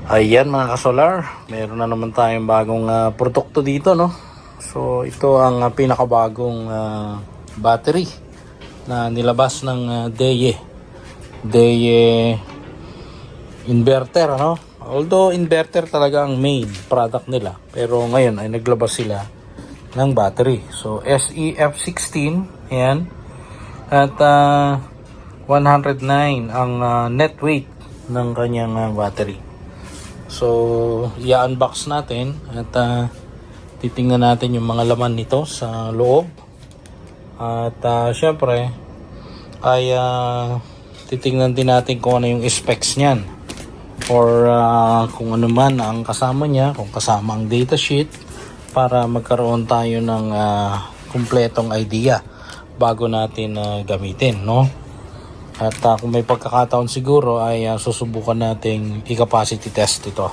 Ayan mga kasolar, meron na naman tayong bagong produkto dito, no? So ito ang pinakabagong battery na nilabas ng DEYE inverter, ano? Although inverter talaga ang main product nila, pero ngayon ay naglabas sila ng battery. So SEF16, ayan. At 109 ang net weight ng kanyang battery. So, i-unbox natin at titingnan natin yung mga laman nito sa loob. At syempre, ay titingnan din natin kung ano yung specs niyan. Or kung ano man ang kasama niya, kung kasama ang datasheet, para magkaroon tayo ng kumpletong idea bago natin gamitin, no? At kung may pagkakataon siguro ay susubukan nating i-capacity test ito.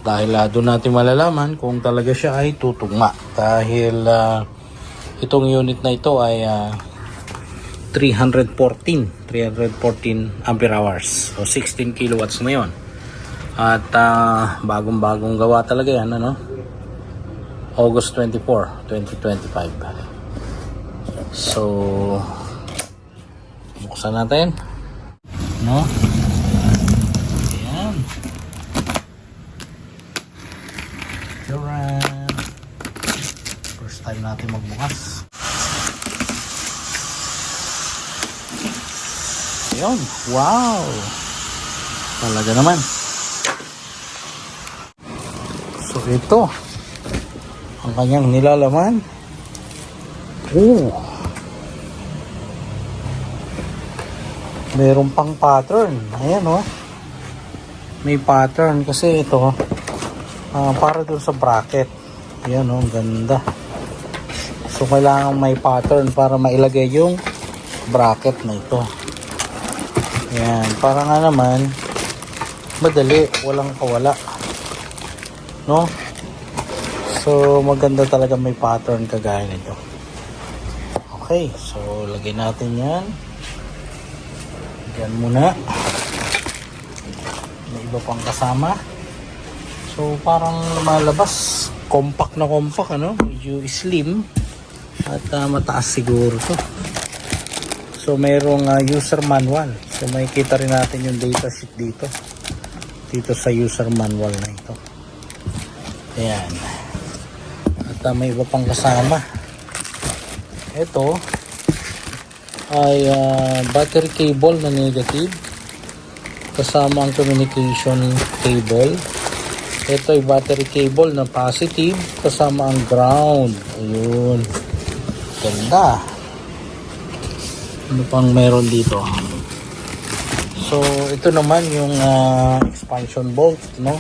Dahil doon natin malalaman kung talaga siya ay tutugma. Dahil itong unit na ito ay 314 ampere hours. So 16 kilowatts na yun. At bagong-bagong gawa talaga yan, ano? August 24, 2025. So buksan natin, no? Ayan. Duran. First time natin magbukas. Ayan. Wow! Talaga naman. So ito ang kanyang nilalaman. Meron pang pattern. Ayan, oh. May pattern kasi ito para dun sa bracket. Ayan, oh, ang ganda. So kailangan may pattern para mailagay yung bracket na ito. Ayan, para nga naman madali, walang kawala, no? So maganda talaga may pattern kagaya nito. Okay, so lagay natin yan. Yan muna. May iba pang kasama. So parang malabas. Compact na compact, ano? Medyo slim. At mataas siguro to. So mayroong user manual. So makikita rin natin yung datasheet dito. Dito sa user manual na ito. Ayan. At may iba pang kasama. Ito ay battery cable na negative kasama ang communication cable. Ito ay battery cable na positive kasama ang ground. Ayun, ganda. Ano pang meron dito? So ito naman yung expansion bolt, no?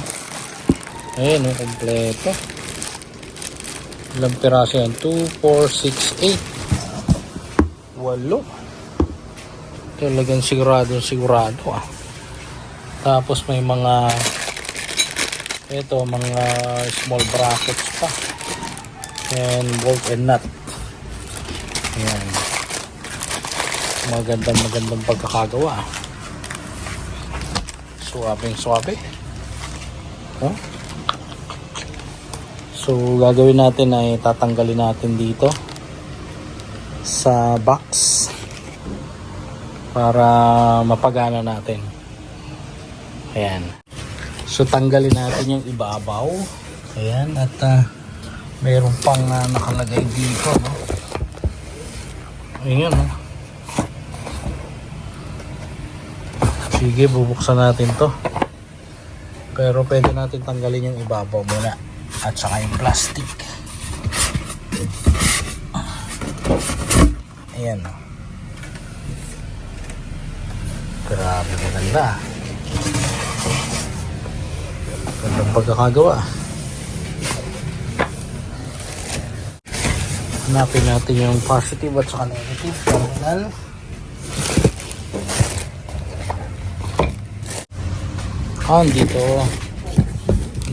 Ayun, kompleto. Ilang piraso yan? 2, 4, 6, 8. 8. Talagang sigurado Tapos may mga mga small brackets pa and bolt and nut. Ayan, magandang pagkakagawa. Suwabe. Huh? So gagawin natin ay tatanggalin natin dito sa box para mapagana natin. Ayan. So tanggalin natin yung ibabaw. Ayan, at mayroon pang nakalagay dito, no? Ayan, no? Sige, bubuksan natin to. Pero pwede natin tanggalin yung ibabaw muna at saka yung plastic. Ayan, no? Grabe, maganda. Gandang pagkakagawa. Hanapin natin yung positive at saka negative terminal.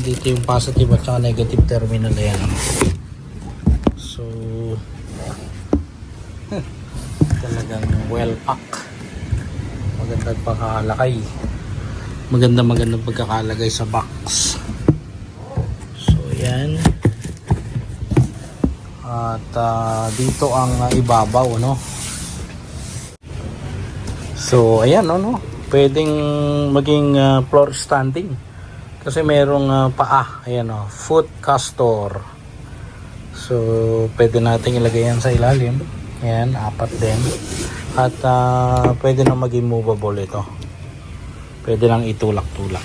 Dito yung positive at saka negative terminal. Ayan. So talagang well pack. Magandang pagkakalakay. magandang pagkakalagay sa box. So yan. At dito ang ibabaw, ano. So ayan, ano, pwedeng maging floor standing kasi merong paa, ayan, oh, foot castor. So pwede natin ilagay yan sa ilalim. Ayan, 4 din. At pwede na maging movable ito. Pwede lang itulak-tulak.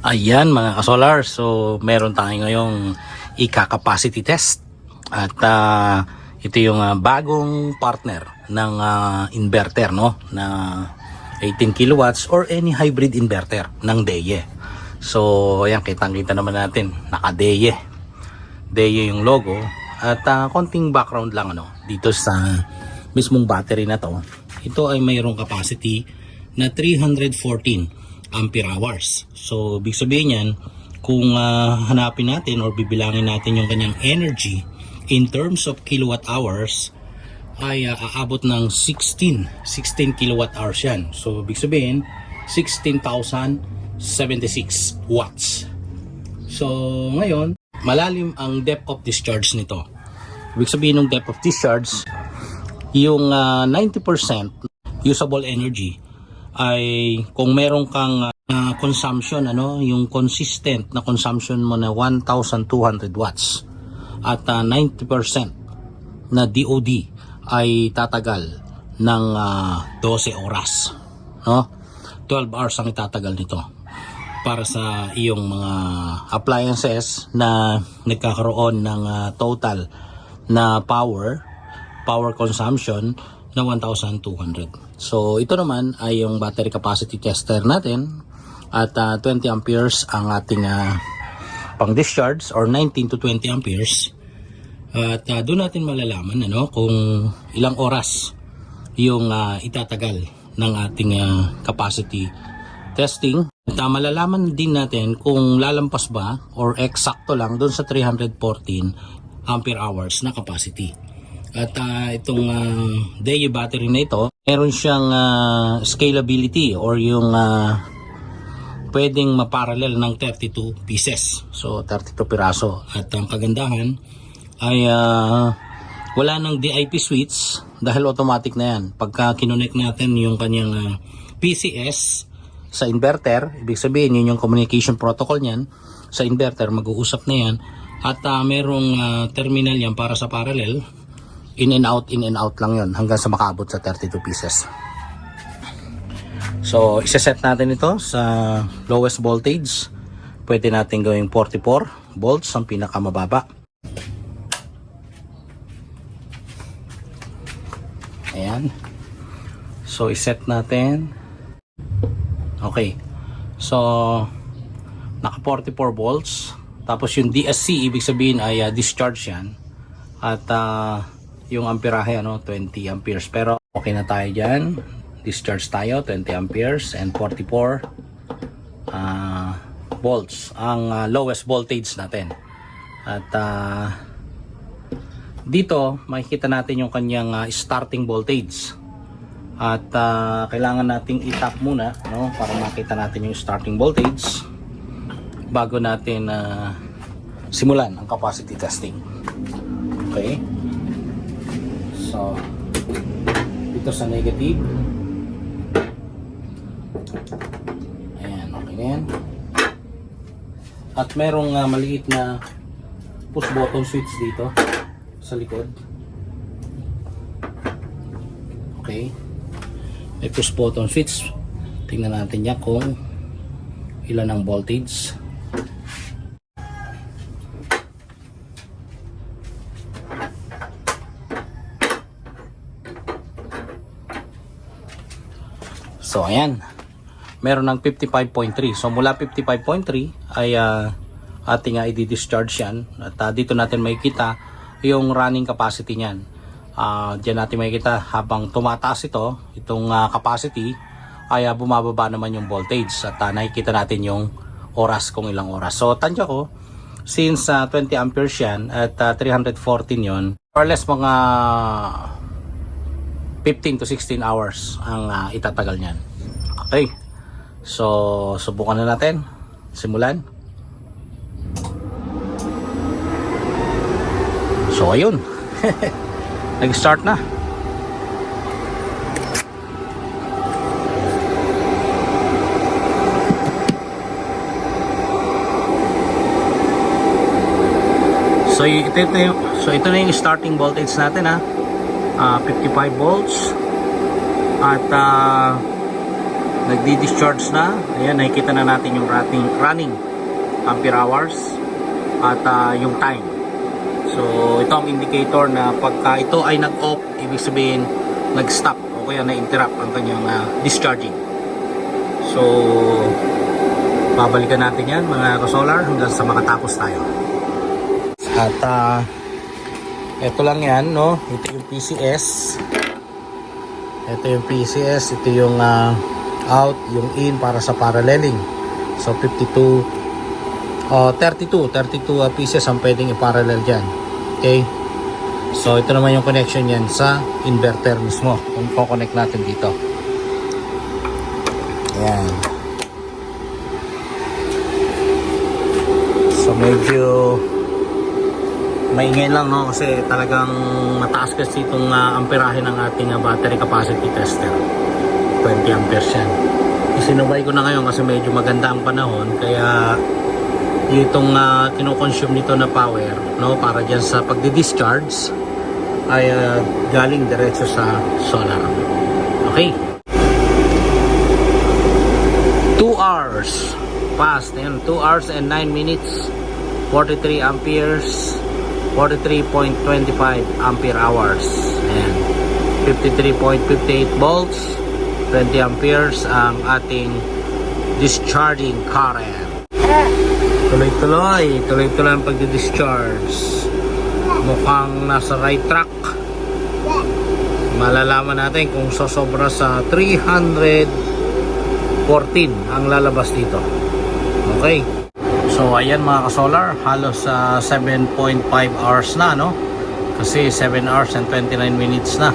Ayan mga ka-solar, so meron tayo ngayong ika-capacity test. At ito yung bagong partner ng inverter, no, na 18 kilowatts or any hybrid inverter ng DEYE. So ayan, kitang-kita naman natin, naka-DEYE. DEYE yung logo. At konting background lang, ano, dito sa mismong battery na to. Ito ay mayroong capacity na 314 ampere hours. So ibig sabihin yan, kung hanapin natin or bibilangin natin yung kanyang energy in terms of kilowatt hours, ay aabot ng 16 kilowatt hours yan. So ibig sabihin 16,076 watts. So ngayon, malalim ang depth of discharge nito. Ibig sabihin ng depth of discharge, yung 90% usable energy ay kung meron kang consumption, ano, yung consistent na consumption mo na 1,200 watts at 90% na DOD ay tatagal ng 12 oras, no? 12 hours ang itatagal nito para sa iyong mga appliances na nagkakaroon ng total na power consumption na 1,200. So ito naman ay yung battery capacity tester natin at 20 amperes ang ating pang discharge or 19 to 20 amperes. At doon natin malalaman, ano, kung ilang oras yung itatagal ng ating capacity testing. At malalaman din natin kung lalampas ba or eksakto lang doon sa 314 ampere hours na capacity. At itong DEYE battery na ito, meron siyang scalability or yung pwedeng maparallel ng 32 pieces. So 32 piraso. At ang kagandahan ay wala ng DIP switch dahil automatic na yan. Pagka kinonect natin yung kanyang PCS sa inverter, ibig sabihin yun yung communication protocol niyan sa inverter, mag-uusap na yan. At merong terminal yan para sa parallel, in and out lang yun hanggang sa makaabot sa 32 pieces. So isa-set natin ito sa lowest voltage. Pwede natin gawing 44 volts ang pinakamababa. Ayan. So iset natin. Okay. So naka 44 volts. Tapos yung DSC, ibig sabihin ay discharge yan. At yung amperahe, ano, 20 amperes. Pero okay na tayo dyan. Discharge tayo, 20 amperes and 44 volts. Ang lowest voltage natin. At dito, makikita natin yung kanyang starting voltage. At kailangan nating i-tap muna, no, para makita natin yung starting voltage bago natin simulan ang capacity testing. Okay. So, dito sa negative. Ayan, okay na yan. At merong maliit na push button switch dito sa likod. Okay. May push button switch. Tingnan natin niya kung ilan ang voltage. So ayan, meron ng 55.3. So mula 55.3 ay ating i-discharge yan. At dito natin makikita yung running capacity niyan. Diyan natin makikita habang tumataas itong capacity ay bumababa naman yung voltage. At nakikita natin yung oras, kung ilang oras. So tansya ko, since 20 amperes yan at 314 yon, or less mga 15 to 16 hours ang itatagal niyan. Okay. So, subukan na natin. Simulan. So, ayun. Nag-start na. So, ito na yung starting voltage natin, ha. 55 volts. At nagdi-discharge na. Ayan, nakikita na natin yung running ampere hours at yung time. So ito ang indicator na pagka ito ay nag-off, ibig sabihin nag-stop o kaya na-interrupt ang kanyang discharging. So babalikan natin yan mga ka-solar hanggang sa makatapos tayo. At ito lang yan, no? Ito yung PCS. Ito yung PCS, ito yung out, yung in para sa paralleling. So 32 pieces ang pwedeng i-parallel dyan. Okay, so ito naman yung connection yan sa inverter mismo kung ko-connect natin dito. Ayan. So medyo maingay lang, no, kasi talagang mataas kasi itong amperahe ng ating battery capacity tester. 20 amperes yan. Isinubay ko na ngayon kasi medyo maganda ang panahon, kaya itong kinoconsume nito na power, no, para dyan sa pagdi-discharge ay galing diretso sa solar. Okay, 2 hours past, 2 hours and 9 minutes, 43 amperes, 43.25 ampere hours, and 53.58 volts, 20 amperes ang ating discharging current. Tuloy-tuloy ang pagdi-discharge. Mukhang nasa right track. Malalaman natin kung sosobra sa 314 ang lalabas dito. Okay. So ayan mga ka-solar, halos 7.5 hours na, no? Kasi 7 hours and 29 minutes na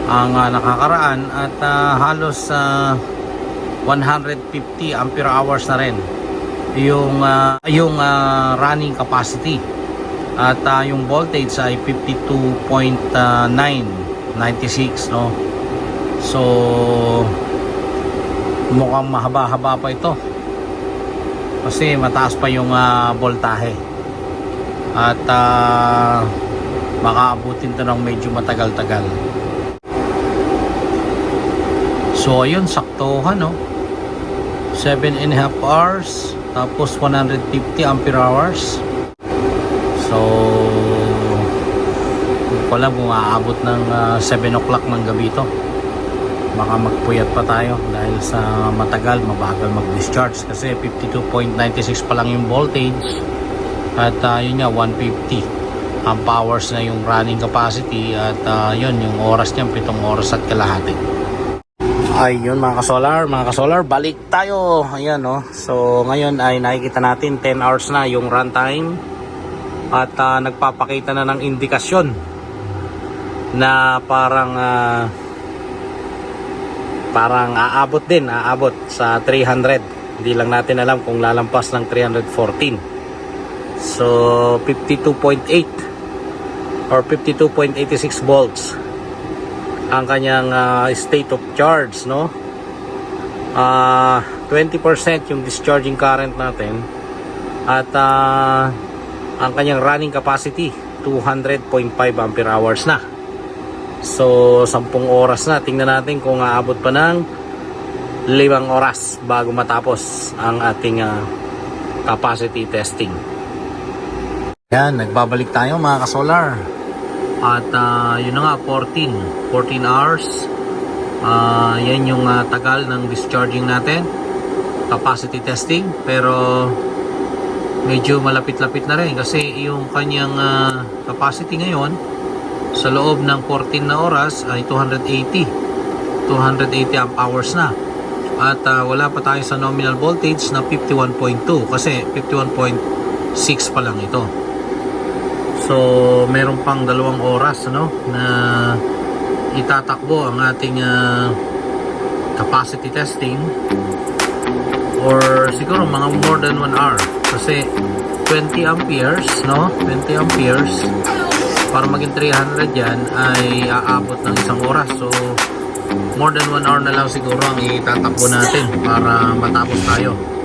ang nakakaraan at halos 150 ampere hours na rin yung running capacity at yung voltage ay 52.996, no? So mukhang mahaba-haba pa ito kasi mataas pa yung voltahe at baka abutin to ng medyo matagal-tagal. So ayun, saktohan, no? 7.5 hours tapos 150 ampere hours. So hindi ko alam kung aabot ng 7 o'clock ng gabi ito. Baka magpuyat pa tayo dahil sa matagal, mabagal mag-discharge kasi 52.96 pa lang yung voltage at yun nga 150 ang hours na yung running capacity at yun yung oras niya 7 oras at kalahati. Ayun mga ka-solar, balik tayo. Ayan, no. So ngayon ay nakikita natin 10 hours na yung runtime at nagpapakita na ng indikasyon na parang aabot sa 300. Hindi lang natin alam kung lalampas ng 314. So 52.8 or 52.86 volts ang kanyang state of charge, no? 20% yung discharging current natin at ang kanyang running capacity 200.5 ampere hours na. So 10 oras na. Tingnan natin kung aabot pa ng 5 oras bago matapos ang ating capacity testing. Yan, nagbabalik tayo mga ka-solar. At yun na nga, 14 hours. Yan yung tagal ng discharging natin, capacity testing. Pero medyo malapit-lapit na rin kasi yung kanyang capacity ngayon sa loob ng 14 na oras ay 280 amp hours na. At wala pa tayo sa nominal voltage na 51.2 kasi 51.6 pa lang ito. So meron pang 2 oras, no, na itatakbo ang ating capacity testing or siguro mga more than 1 hour. Kasi 20 amperes, no? 20 amperes para maging 300 yan ay aabot ng 1 oras. So, more than 1 hour na lang siguro ang itatakbo natin para matapos tayo.